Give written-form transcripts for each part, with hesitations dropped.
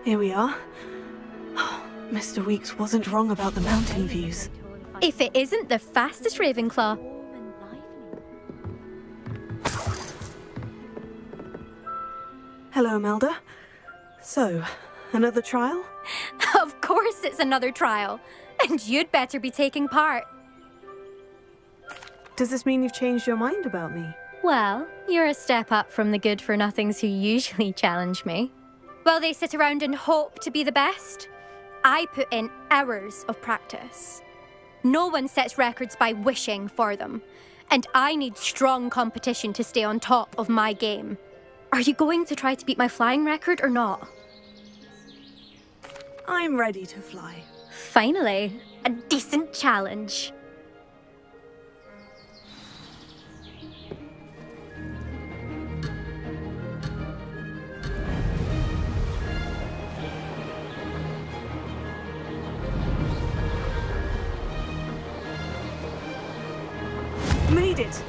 Here we are. Mr. Weeks wasn't wrong about the mountain views. If it isn't the fastest Ravenclaw. Hello, Imelda. So, another trial? Of course it's another trial. And you'd better be taking part. Does this mean you've changed your mind about me? Well, you're a step up from the good-for-nothings who usually challenge me. While they sit around and hope to be the best, I put in hours of practice. No one sets records by wishing for them, and I need strong competition to stay on top of my game. Are you going to try to beat my flying record or not? I'm ready to fly. Finally, a decent challenge. Made it!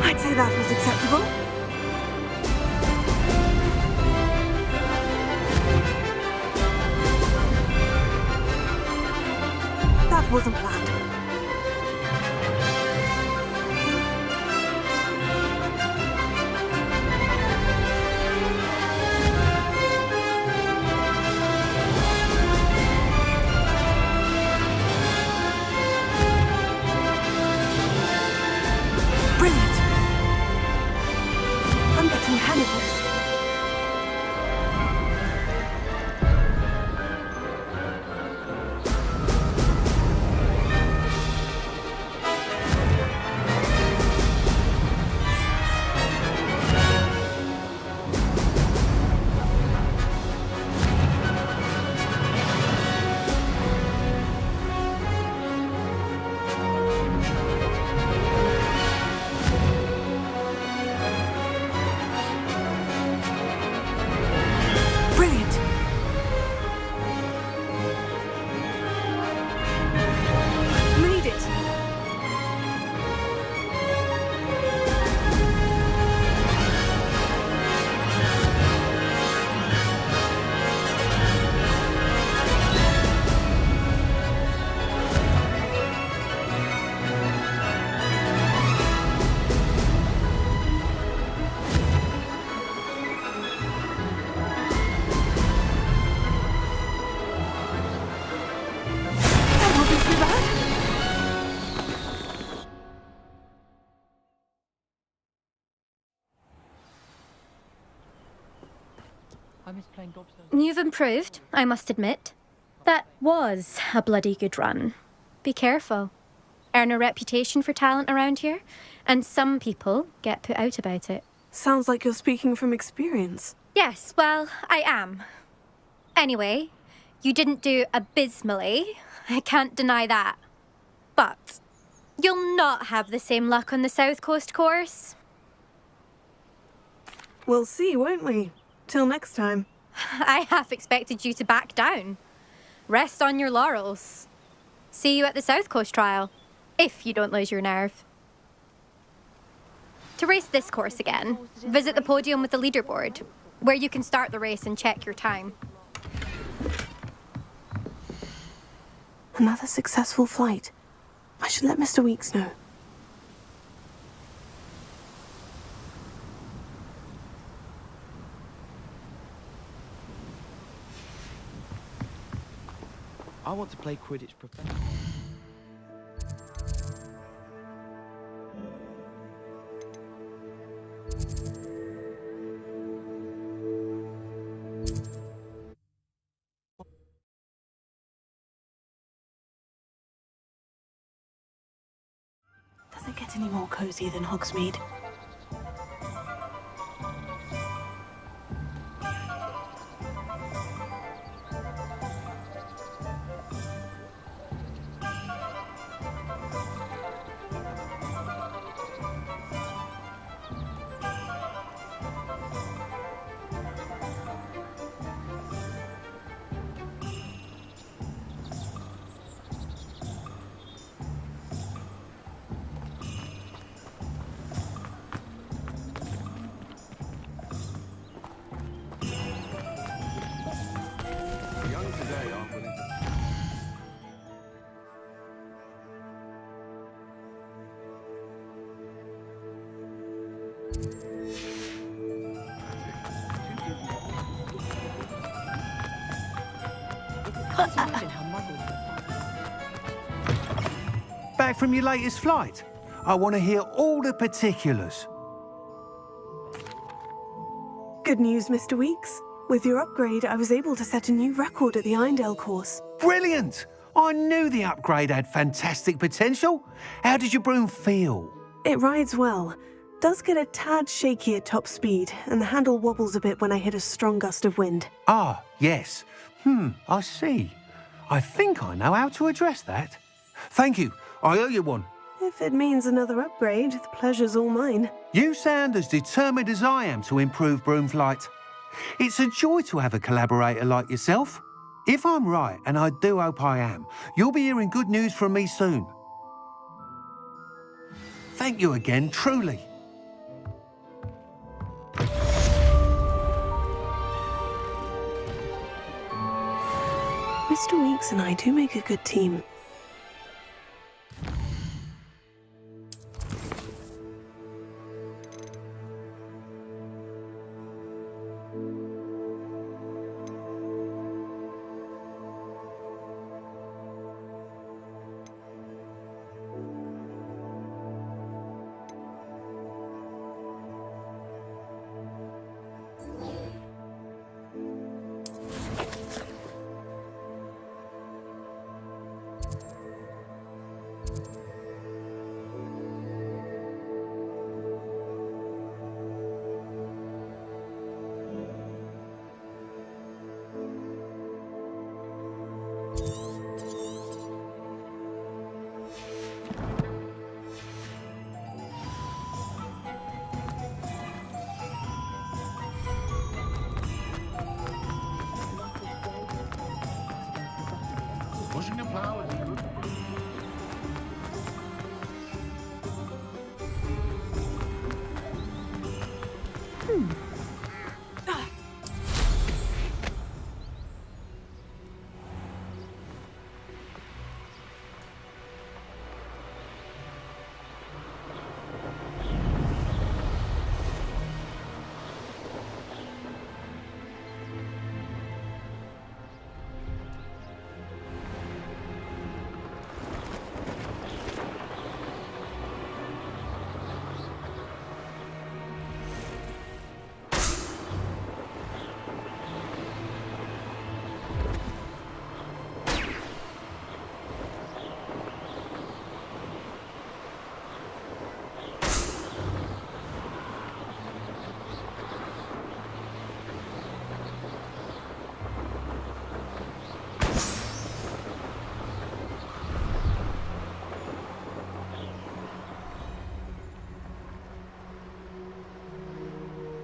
I'd say that was acceptable. That wasn't planned. Brilliant. I'm getting the hang of this. Brilliant. Made it. That wasn't too bad. You've improved, I must admit. That was a bloody good run. Be careful. Earn a reputation for talent around here, and some people get put out about it. Sounds like you're speaking from experience. Yes, well, I am. Anyway, you didn't do abysmally. I can't deny that. But you'll not have the same luck on the South Coast course. We'll see, won't we? Till next time. I half expected you to back down. Rest on your laurels. See you at the South Coast trial, if you don't lose your nerve. To race this course again, visit the podium with the leaderboard, where you can start the race and check your time. Another successful flight. I should let Mr. Weeks know. I want to play Quidditch professionally. Does it get any more cozy than Hogsmeade? Back from your latest flight? I want to hear all the particulars. Good news, Mr. Weeks. With your upgrade, I was able to set a new record at the Irondale course. Brilliant! I knew the upgrade had fantastic potential. How did your broom feel? It rides well. Does get a tad shaky at top speed, and the handle wobbles a bit when I hit a strong gust of wind. Ah, yes. I see. I think I know how to address that. Thank you. I owe you one. If it means another upgrade, the pleasure's all mine. You sound as determined as I am to improve broom flight. It's a joy to have a collaborator like yourself. If I'm right, and I do hope I am, you'll be hearing good news from me soon. Thank you again, truly. Mr. Weeks and I do make a good team.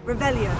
Revelio.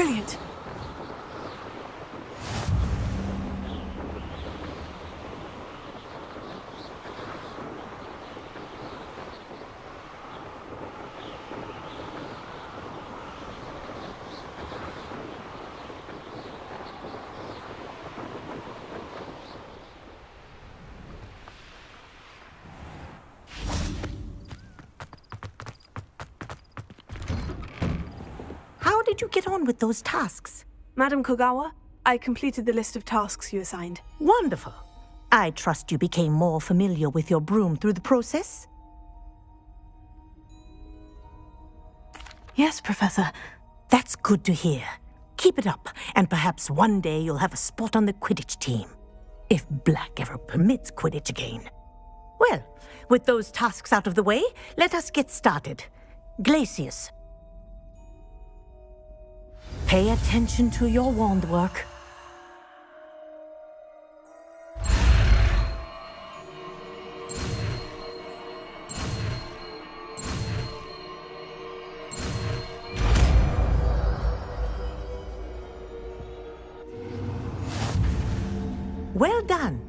Brilliant. How did you get on with those tasks? Madam Kogawa, I completed the list of tasks you assigned. Wonderful. I trust you became more familiar with your broom through the process? Yes, Professor. That's good to hear. Keep it up, and perhaps one day you'll have a spot on the Quidditch team. If Black ever permits Quidditch again. Well, with those tasks out of the way, let us get started. Glacius. Pay attention to your wand work. Well done.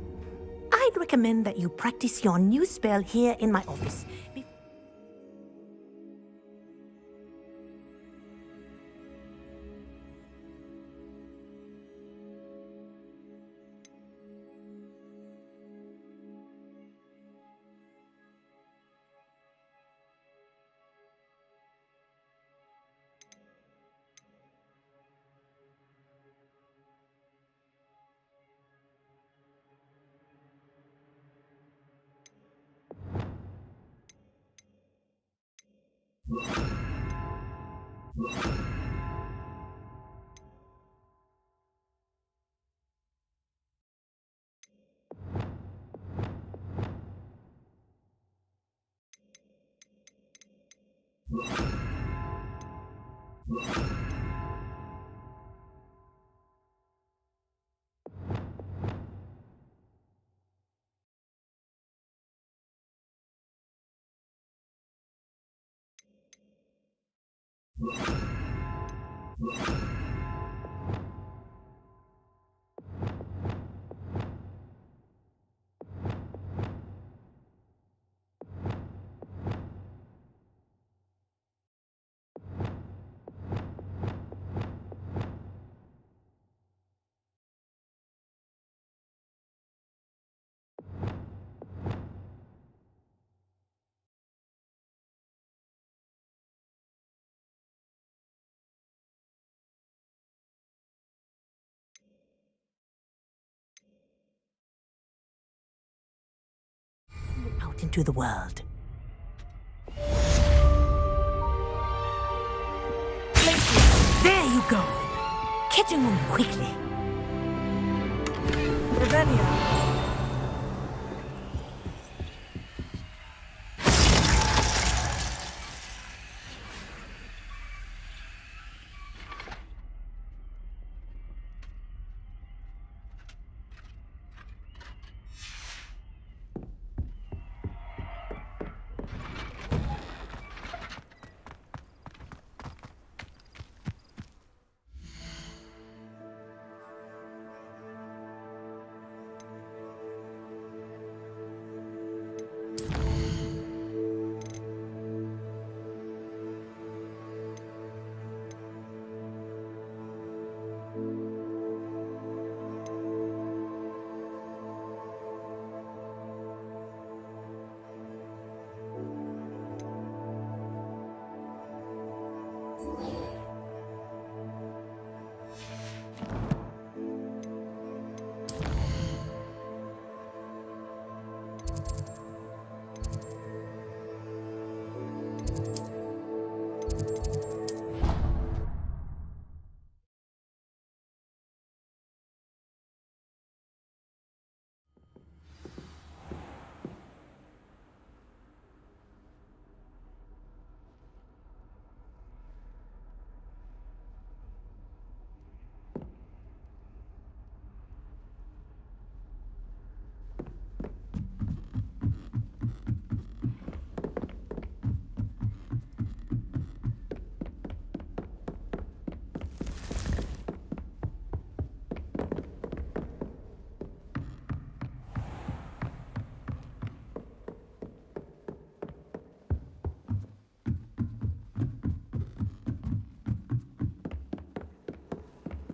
I'd recommend that you practice your new spell here in my office. Out into the world. There you go. Catching them quickly. Revelio.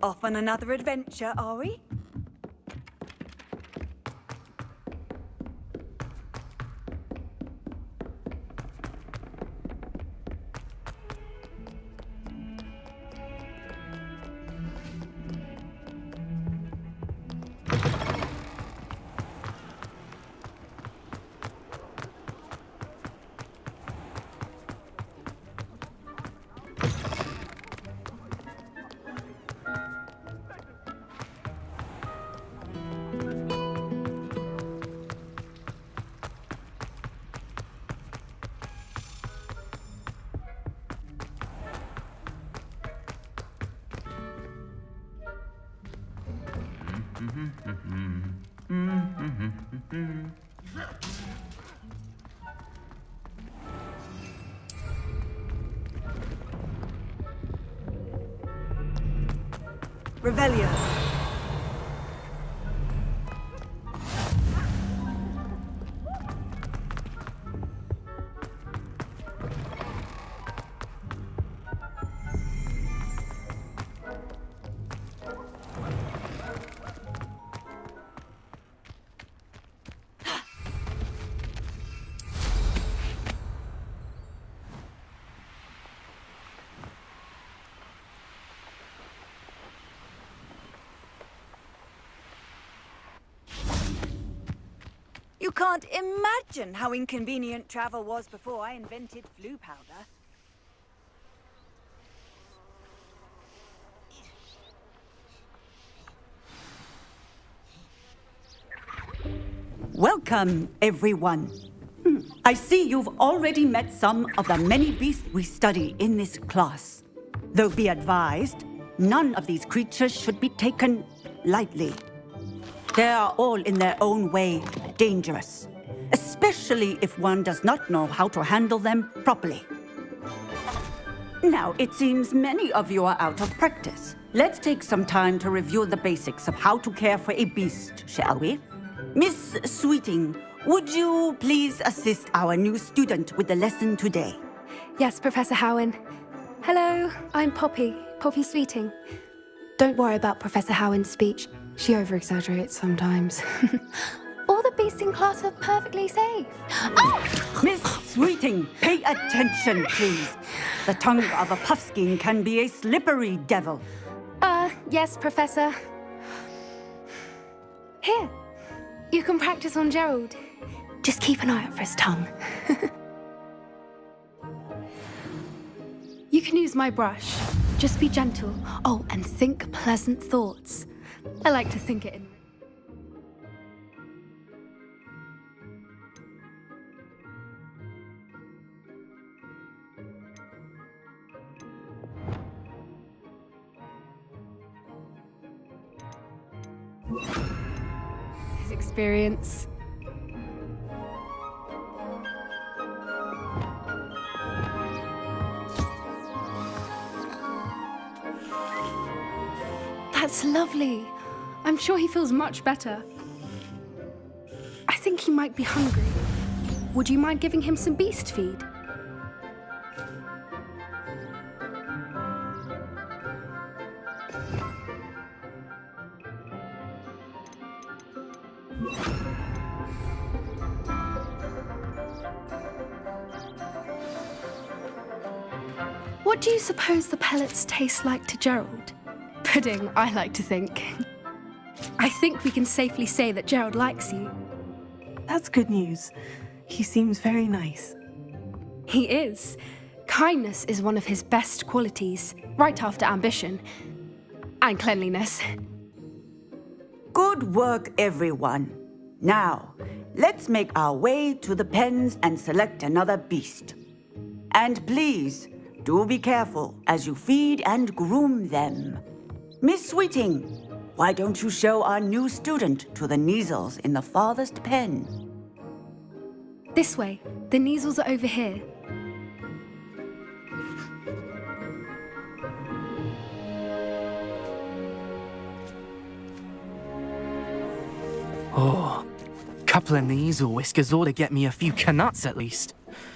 Off on another adventure, are we? Revelio. You can't imagine how inconvenient travel was before I invented flu powder. Welcome, everyone. I see you've already met some of the many beasts we study in this class. Though be advised, none of these creatures should be taken lightly. They are all in their own way dangerous, especially if one does not know how to handle them properly. Now, it seems many of you are out of practice. Let's take some time to review the basics of how to care for a beast, shall we? Miss Sweeting, would you please assist our new student with the lesson today? Yes, Professor Howen. Hello, I'm Poppy Sweeting. Don't worry about Professor Howen's speech. She over-exaggerates sometimes. All the beasts in class are perfectly safe. Oh! Miss Sweeting, pay attention, please. The tongue of a puffskein can be a slippery devil. Yes, Professor. Here, you can practice on Gerald. Just keep an eye out for his tongue. You can use my brush. Just be gentle. Oh, and think pleasant thoughts. I like to think it in. His experience. That's lovely. I'm sure he feels much better. I think he might be hungry. Would you mind giving him some beast feed? What do you suppose the pellets taste like to Gerald? Pudding, I like to think. I think we can safely say that Gerald likes you. That's good news. He seems very nice. He is. Kindness is one of his best qualities, right after ambition. And cleanliness. Good work, everyone. Now, let's make our way to the pens and select another beast. And please, do be careful as you feed and groom them. Miss Sweeting, why don't you show our new student to the Neasels in the farthest pen? This way. The Neasels are over here. Oh, couple of Neasel whiskers ought to get me a few canuts at least.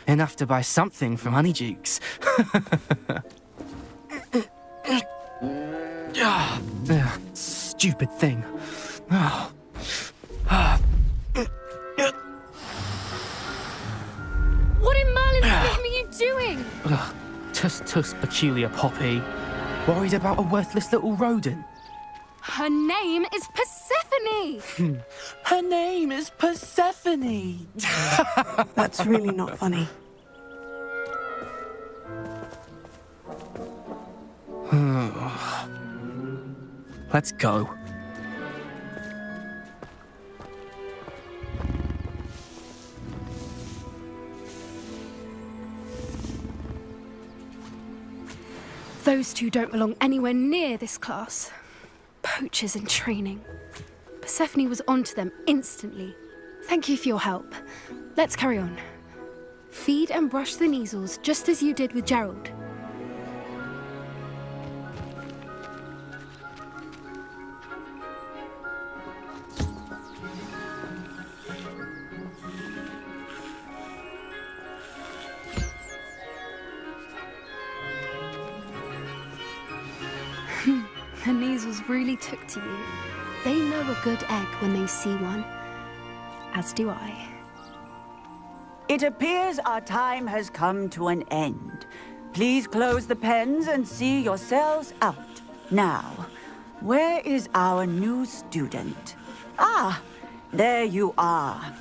Enough to buy something from Honeydukes. stupid thing. What in Merlin's name are you doing? Tuss, peculiar Poppy. Worried about a worthless little rodent? Her name is Persephone! Her name is Persephone! That's really not funny. Let's go. Those two don't belong anywhere near this class. Poachers in training. Persephone was onto them instantly. Thank you for your help. Let's carry on. Feed and brush the measles just as you did with Gerald. The measles really took to you. They know a good egg when they see one. As do I. It appears our time has come to an end. Please close the pens and see yourselves out. Now, where is our new student? Ah, there you are.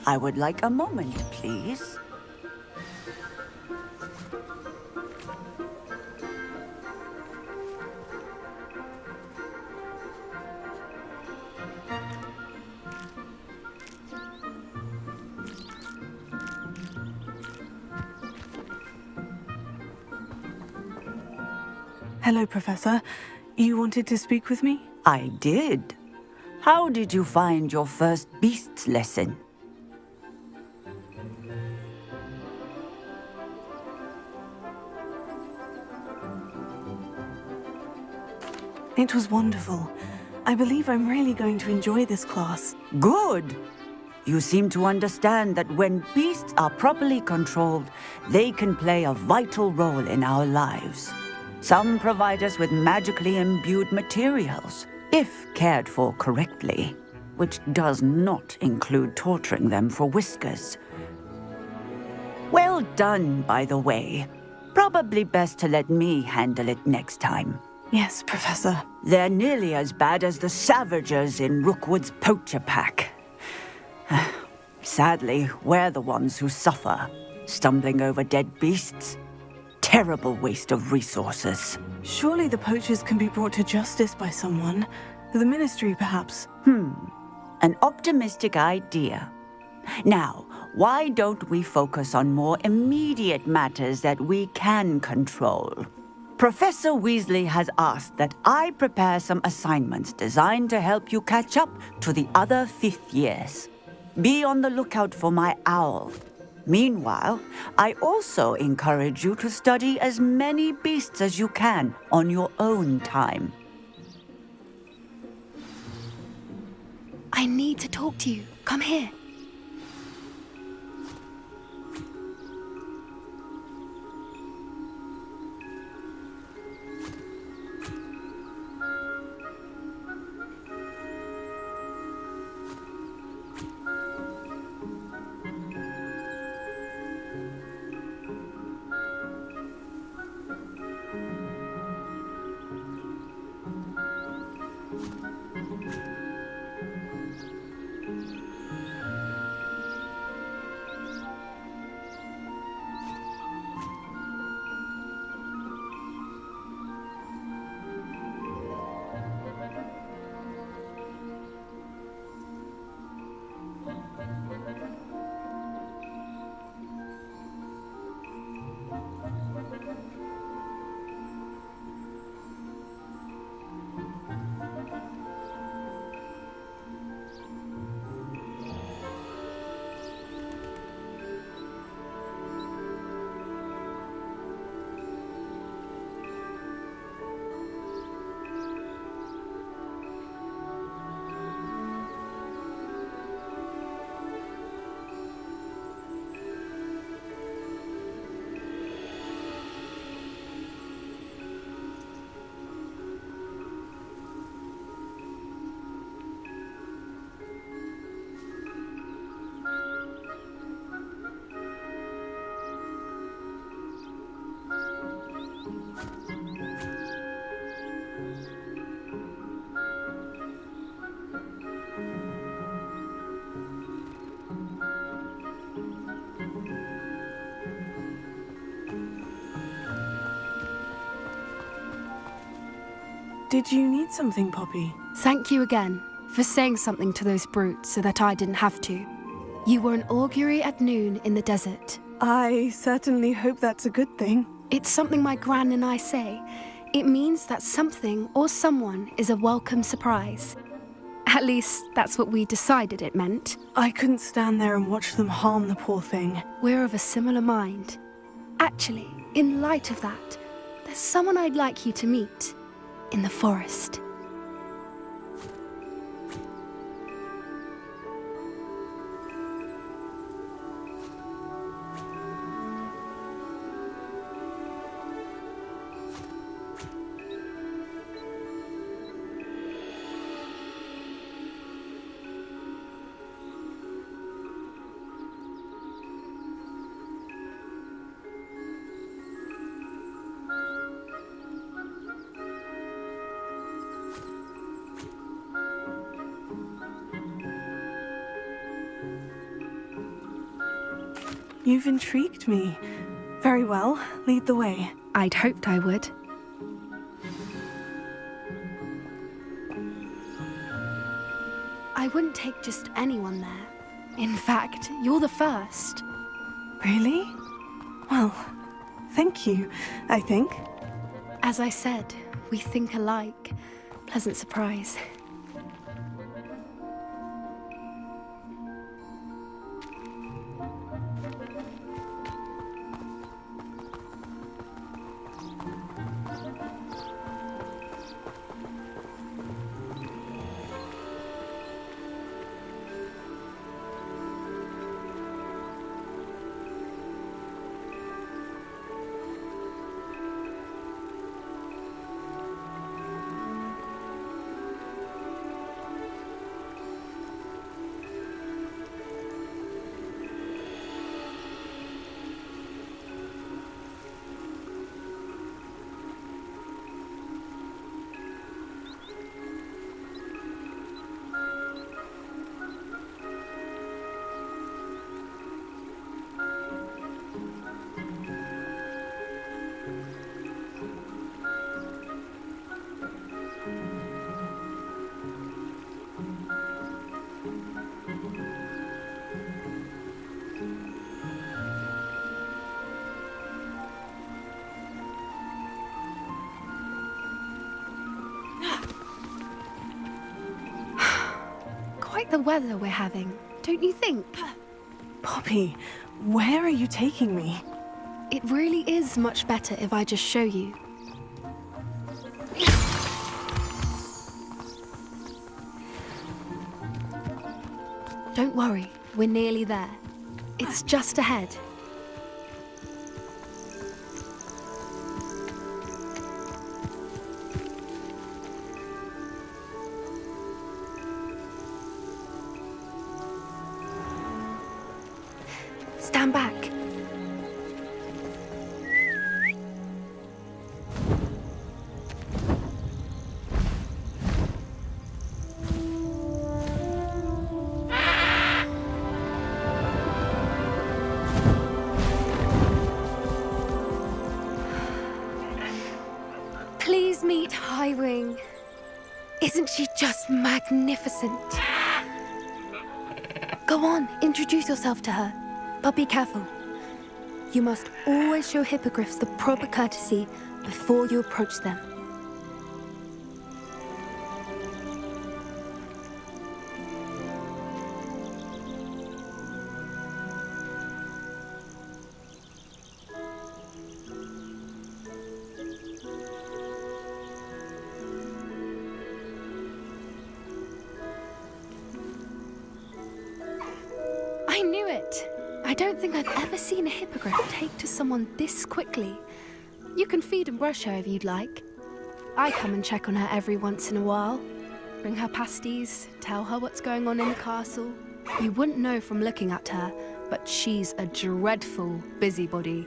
I would like a moment, please. Hello, Professor. You wanted to speak with me? I did. How did you find your first beasts lesson? It was wonderful. I believe I'm really going to enjoy this class. Good! You seem to understand that when beasts are properly controlled, they can play a vital role in our lives. Some provide us with magically imbued materials, if cared for correctly, which does not include torturing them for whiskers. Well done, by the way. Probably best to let me handle it next time. Yes, Professor. They're nearly as bad as the Savagers in Rookwood's poacher pack. Sadly, we're the ones who suffer, stumbling over dead beasts. Terrible waste of resources. Surely the poachers can be brought to justice by someone. The Ministry, perhaps. An optimistic idea. Now, why don't we focus on more immediate matters that we can control? Professor Weasley has asked that I prepare some assignments designed to help you catch up to the other 5th years. Be on the lookout for my owl. Meanwhile, I also encourage you to study as many beasts as you can on your own time. I need to talk to you. Come here. Did you need something, Poppy? Thank you again for saying something to those brutes so that I didn't have to. You were an augury at noon in the desert. I certainly hope that's a good thing. It's something my gran and I say. It means that something or someone is a welcome surprise. At least, that's what we decided it meant. I couldn't stand there and watch them harm the poor thing. We're of a similar mind. Actually, in light of that, there's someone I'd like you to meet in the forest. You've intrigued me. Very well, lead the way. I'd hoped I would. I wouldn't take just anyone there. In fact, you're the first. Really? Well, thank you, I think. As I said, we think alike. Pleasant surprise. Quite the weather we're having, don't you think? Poppy, where are you taking me? It really is much better if I just show you. Don't worry, we're nearly there. It's just ahead. Stand back. Please meet Highwing. Isn't she just magnificent? Go on, introduce yourself to her. But be careful. You must always show hippogriffs the proper courtesy before you approach them. I knew it! I don't think I've ever seen a hippogriff take to someone this quickly. You can feed and brush her if you'd like. I come and check on her every once in a while. Bring her pasties, tell her what's going on in the castle. You wouldn't know from looking at her, but she's a dreadful busybody.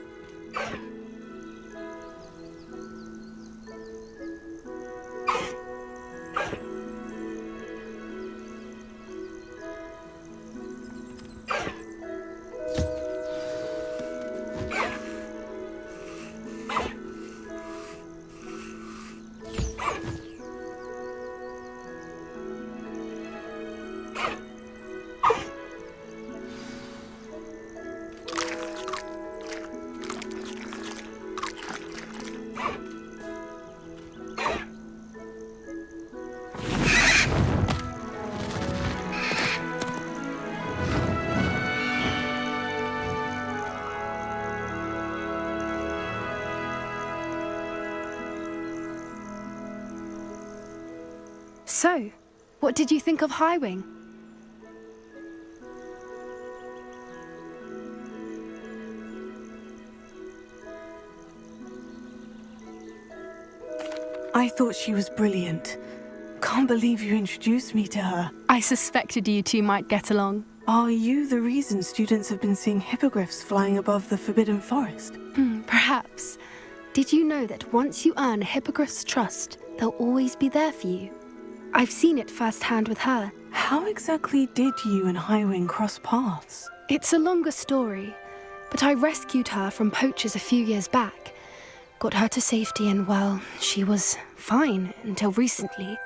So, what did you think of Highwing? I thought she was brilliant. Can't believe you introduced me to her. I suspected you two might get along. Are you the reason students have been seeing hippogriffs flying above the Forbidden Forest? Perhaps. Did you know that once you earn a hippogriff's trust, they'll always be there for you? I've seen it firsthand with her. How exactly did you and Highwing cross paths? It's a longer story, but I rescued her from poachers a few years back. Got her to safety and, well, she was fine until recently.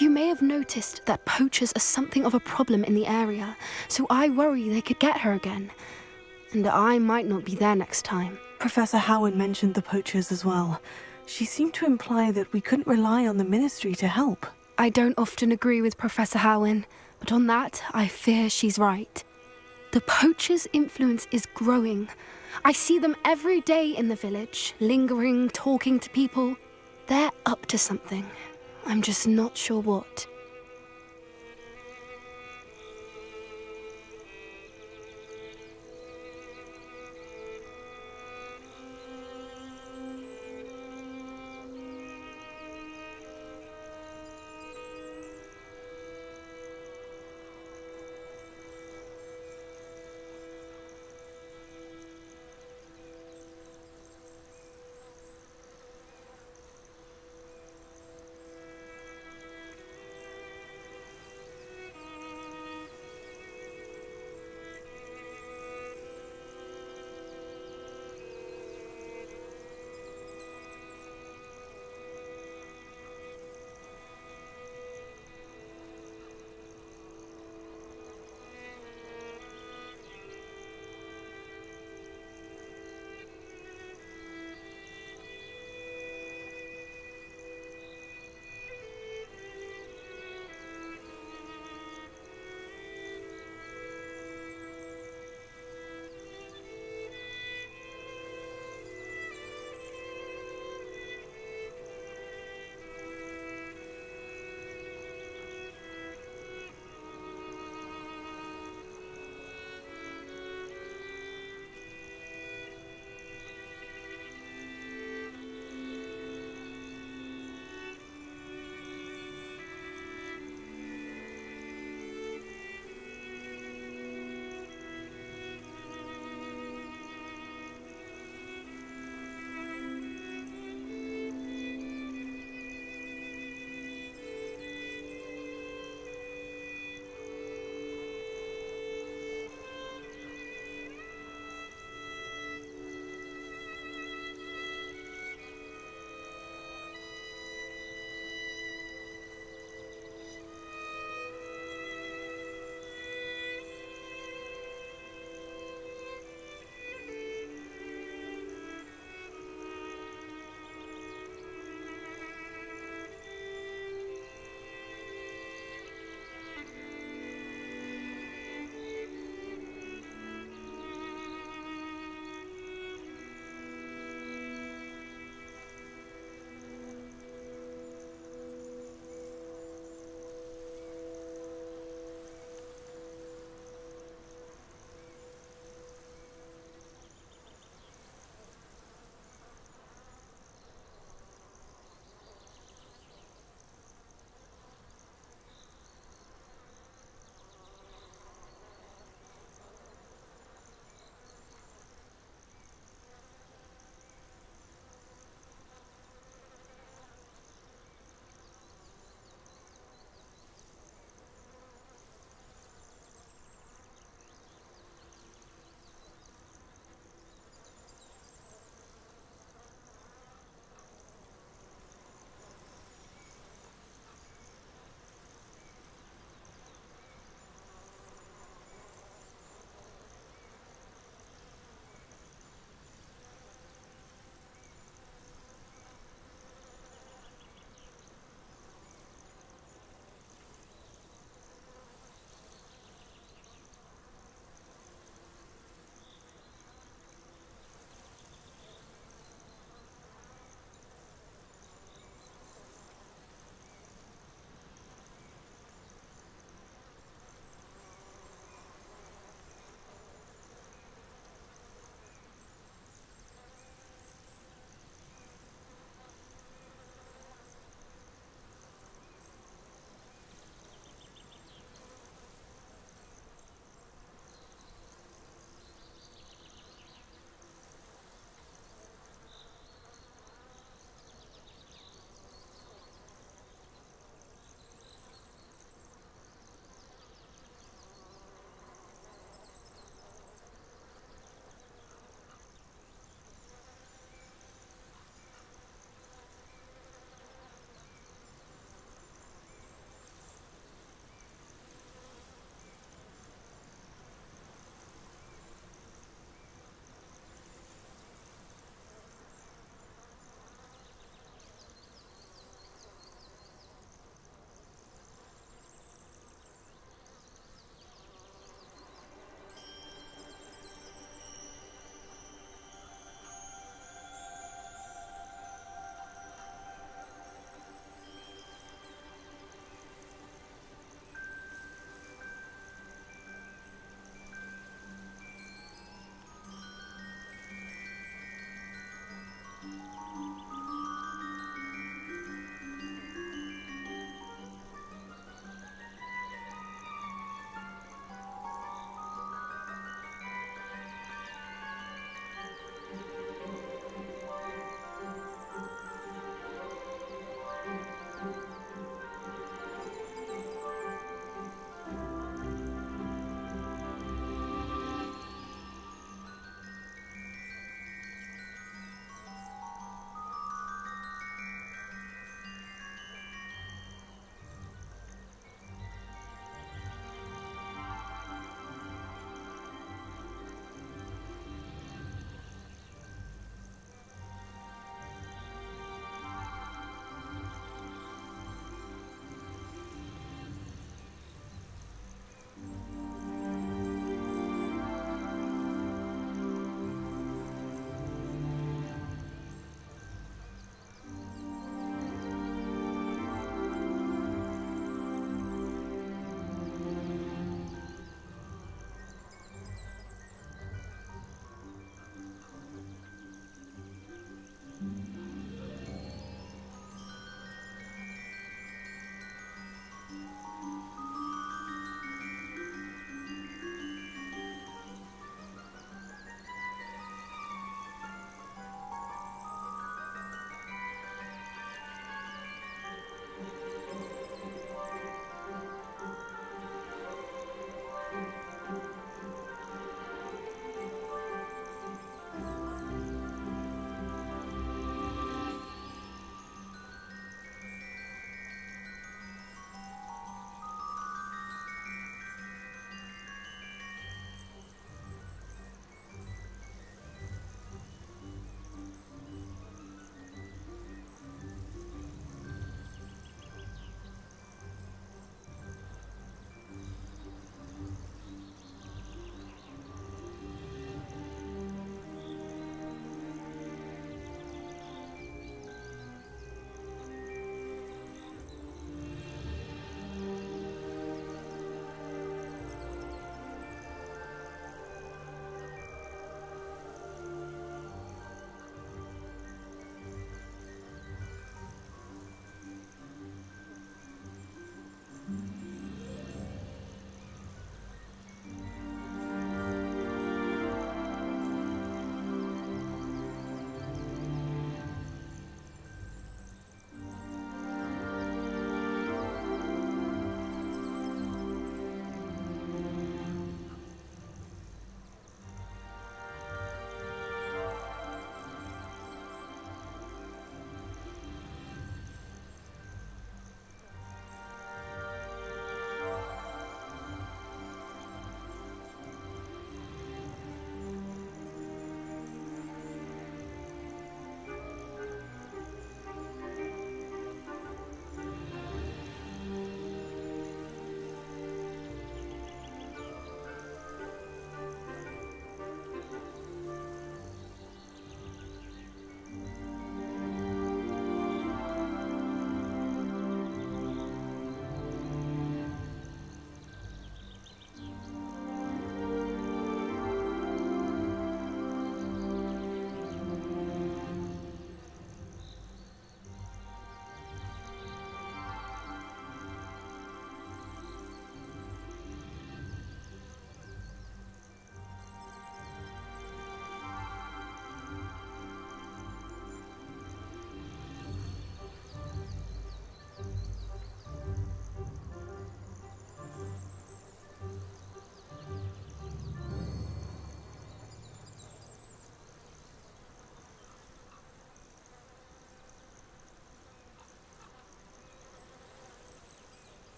You may have noticed that poachers are something of a problem in the area, so I worry they could get her again. And I might not be there next time. Professor Howard mentioned the poachers as well. She seemed to imply that we couldn't rely on the Ministry to help. I don't often agree with Professor Howin, but on that, I fear she's right. The poachers' influence is growing. I see them every day in the village, lingering, talking to people. They're up to something. I'm just not sure what.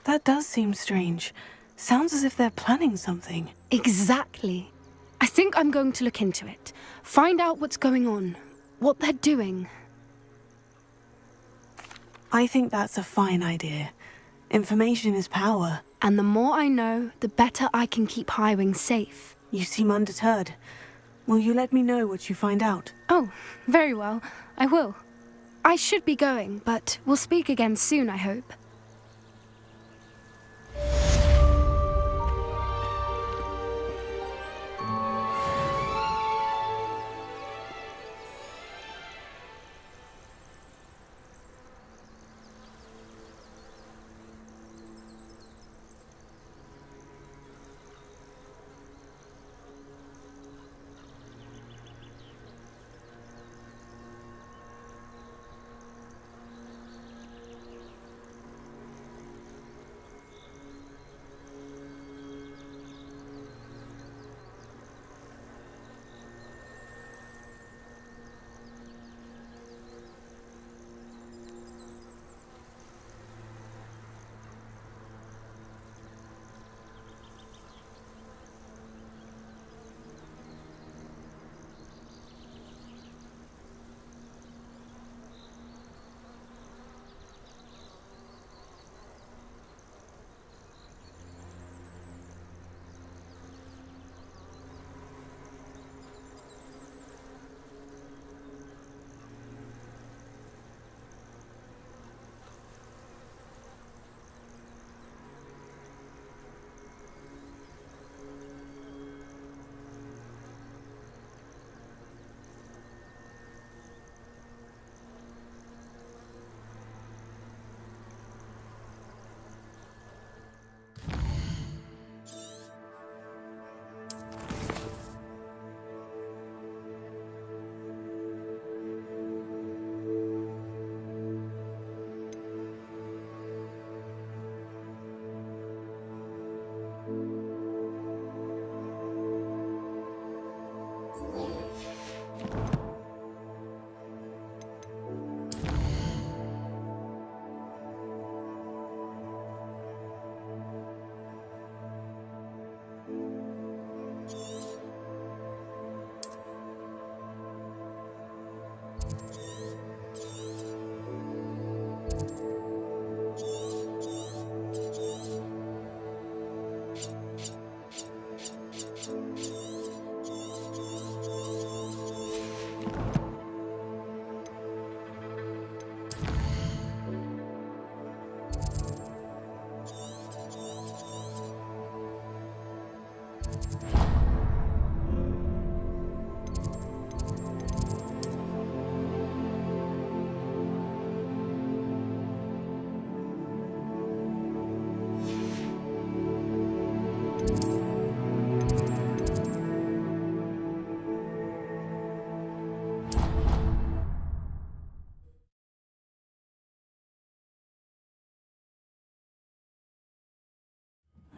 That does seem strange. Sounds as if they're planning something. Exactly. I think I'm going to look into it. Find out what's going on. What they're doing. I think that's a fine idea. Information is power. And the more I know, the better I can keep Highwing safe. You seem undeterred. Will you let me know what you find out? Oh, very well. I will. I should be going, but we'll speak again soon, I hope.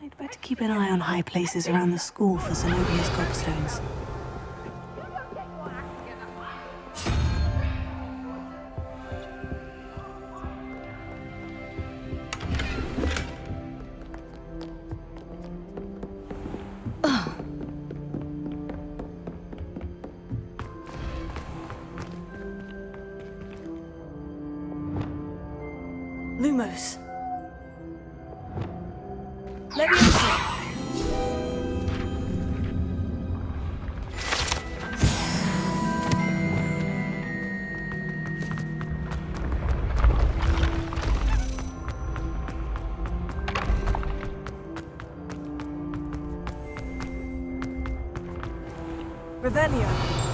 I'd better keep an eye on high places around the school for Zenobia's gobstones. Lumos. Leviosa. Revelio.